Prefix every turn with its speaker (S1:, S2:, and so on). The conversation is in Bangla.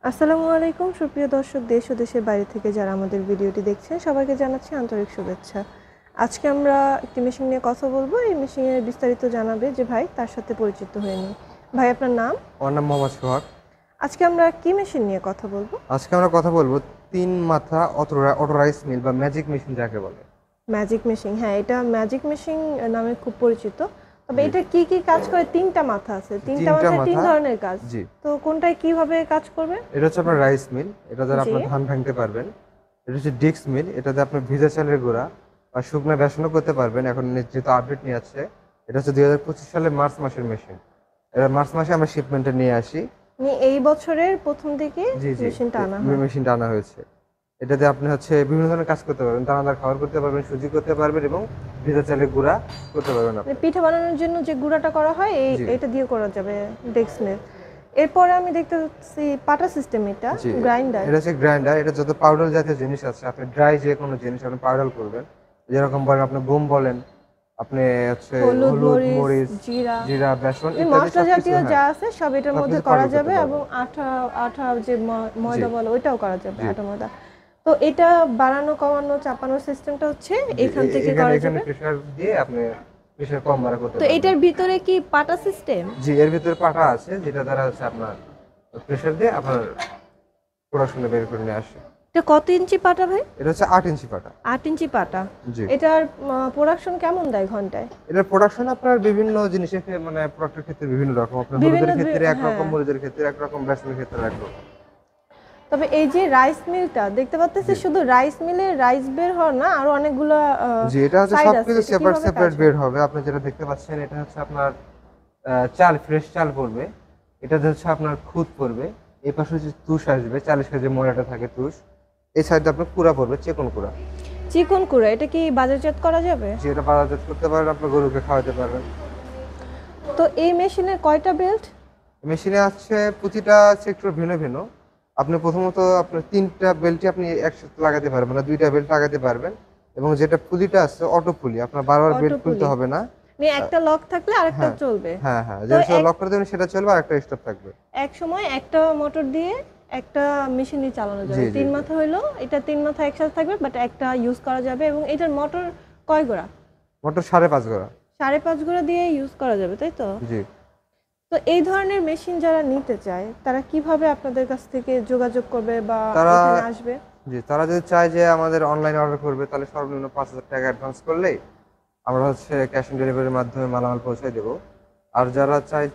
S1: আসসালামু আলাইকুম সুপ্রিয় দর্শক, দেশ ও দেশের বাইরে থেকে যারা আমাদের ভিডিওটি দেখছেন সবাইকে জানাচ্ছি আন্তরিক শুভেচ্ছা। আজকে আমরা একটি মেশিন নিয়ে কথা বলবো। এই মেশিনের বিস্তারিত জানাবে যে ভাই, তার সাথে পরিচিত হয়ে নিই। ভাই, আপনার নাম?
S2: আমার নাম মোহাম্মদ সোহাগ।
S1: আজকে আমরা কি মেশিন নিয়ে কথা বলবো?
S2: আজকে আমরা কথা বলবো তিন মাথা অটো রাইস মিল বা ম্যাজিক মেশিন যাকে বলে।
S1: ম্যাজিক মেশিন, হ্যাঁ, এটা ম্যাজিক মেশিন নামে খুব পরিচিত। তবে
S2: জি।
S1: এটা কি কি কাজ করে? তিনটা মাথা আছে, তিনটা মাথায় তিন ধরনের কাজ।
S2: জি।
S1: তো কোনটায় কিভাবে কাজ করবে?
S2: এটা হচ্ছে আপনার রাইস মিল, এটা দ্বারা
S1: জি।
S2: আপনার ধান ভাঙতে পারবেন। এটা হচ্ছে ডিক্স মিল, এটাতে আপনি ভিজা চালের গুঁড়া বা শুকনো বেসনও করতে পারবেন। এখন যেহেতু আপডেট নিয়ে আসছে, এটা হচ্ছে 2025 সালের মার্চ মাসের মেশিন। এটা মার্চ মাসে আমরা শিপমেন্টে নিয়ে আসি।
S1: এই বছরের প্রথম দিকে
S2: জি জি,
S1: মেশিনটা আনা হয়।
S2: মেশিনটা আনা হয়েছে। এটাতে আপনি হচ্ছে বিভিন্ন ধরনের কাজ করতে পারবেন, দানাদার খাবার করতে পারবেন, সুজি করতে পারবেন এবং ভিজা চালের গুঁড়া করতে পারবেন আপনি।
S1: পিঠা বানানোর জন্য যে গুঁড়াটা করা হয়
S2: জি
S1: এটা দিয়ে করা যাবে ডেক্স মিল। এরপরে আমি দেখতে পাচ্ছি পাটা সিস্টেম, এটা
S2: জি,
S1: গ্রাইন্ডার।
S2: এটা হচ্ছে গ্রাইন্ডার। এটা যত পাউডার জাতীয় জিনিস আছে, আপনি ড্রাই যে কোনো জিনিস আপনি পাউডার করবেন। যেরকম বলেন আপনি গম বলেন, আপনি হচ্ছে
S1: হলুদ,
S2: হলুদ,
S1: মরিচ,
S2: মরিচ,
S1: জিরা,
S2: জিরা, বেসন
S1: এই
S2: ইত্যাদি
S1: মশলা
S2: সবকিছু,
S1: জাতীয় যা
S2: হ্যাঁ,
S1: আছে সব এটার মধ্যে
S2: সবকিছু
S1: করা
S2: পাউডার করতে
S1: যাবে, এবং
S2: পারবেন।
S1: আঠা আঠা যে
S2: জি
S1: ময়দা বলো ওইটাও করা যাবে,
S2: জি,
S1: আটা ময়দা। তো এটা বাড়ানো কমানো চাপানোর সিস্টেমটা হচ্ছে
S2: জি,
S1: এখান থেকে
S2: এখানে
S1: করা
S2: এখানে
S1: যাবে।
S2: প্রেসার দিয়ে আপনি প্রেসার কম বাড়া করতে
S1: তো
S2: পারবেন।
S1: এটার ভিতরে কি পাটা সিস্টেম?
S2: জি, এর ভিতরে পাটা আছে যেটা দ্বারা হচ্ছে আপনার প্রেসার দিয়ে আপনার প্রোডাকশনে বের করে নিয়ে আসে।
S1: এটা কত ইঞ্চি পাটা ভাই?
S2: এটা হচ্ছে 8 ইঞ্চি পাটা।
S1: 8 ইঞ্চি পাটা।
S2: জি।
S1: এটার প্রোডাকশন কেমন দেয় ঘন্টায়?
S2: এটার প্রোডাকশন আপনার বিভিন্ন জিনিসের মানে প্রোডাক্টের ক্ষেত্রে বিভিন্ন রকম। আপনার হলুদের ক্ষেত্রে একরকম,
S1: হ্যাঁ।
S2: মরিচের ক্ষেত্রে একরকম, বেসনের ক্ষেত্রে একরকম।
S1: তবে এই যে রাইস মিলটা দেখতে পাচ্তেছি,
S2: জি
S1: শুধু রাইস মিলে রাইস বের হয় না, আরো অনেকগুলো
S2: জি, এটা হচ্ছে
S1: সাইড আছে।
S2: সবকিছু
S1: এটা
S2: সেপারেট
S1: কিভাবে কাজ
S2: সেপারেট
S1: হয়?
S2: বের হবে। আপনি যেটা দেখতে পাচ্ছেন এটা হচ্ছে আপনার চাল, ফ্রেশ চাল পড়বে। এটাতে হচ্ছে আপনার খুদ পড়বে। এই পাশে হচ্ছে তুষ আসবে, চালের সাথে যে ময়দাটা থাকে তুষ। এই সাইডে আপনার কুড়া পড়বে, চিকন কুড়া।
S1: চিকন কুড়া, এটা কি বাজারজাত করা যাবে?
S2: যেটা বাজারজাত করতে পারেন, আপনার গরুকে খাওয়াতে পারবেন।
S1: তো এই মেশিনে কয়টা বেল্ট?
S2: মেশিনে আছে প্রতিটা সেক্টর ভিন্ন ভিন্ন। আপনি প্রথমত আপনার 3টা বেল্টই আপনি একসাথে লাগাতে পারবেন না, 2টা বেল্ট লাগাতে পারবেন। এবং যেটা পুলিটা আছে অটো পুলি, আপনার বারবার
S1: অটো
S2: বেল্ট খুলতে
S1: পুলি,
S2: হবে না।
S1: মানে একটা লক থাকলে আরেকটা
S2: হ্যাঁ
S1: চলবে।
S2: হ্যাঁ হ্যাঁ,
S1: তো
S2: যেটা লক করে দেবেন সেটা চলবে, আর একটা স্টপ থাকবে।
S1: এক সময় একটা মোটর দিয়ে একটা মেশিনই চালানো
S2: জি
S1: যাবে।
S2: জি
S1: তিন
S2: জি,
S1: মাথা হইলো, এটা তিন মাথা একসাথে থাকবে, বাট একটা ইউজ করা যাবে। এবং এটার মোটর কয় গোড়া?
S2: মোটর 5.5 গোড়া।
S1: 5.5 গোড়া দিয়ে ইউজ করা যাবে, তাই তো?
S2: জি।
S1: তো এই ধরনের মেশিন যারা নিতে চায় তারা কিভাবে আপনাদের কাছ থেকে যোগাযোগ করবে বা
S2: তারা
S1: এখানে আসবে?
S2: জি, তারা যদি চায় যে আমাদের অনলাইনে অর্ডার করবে, তাহলে সর্বনিম্ন 5,000 টাকা অ্যাডভান্স করলেই আমরা হচ্ছে ক্যাশ অন ডেলিভারির মাধ্যমে মালামাল পৌঁছে দেবো। আর যারা চায়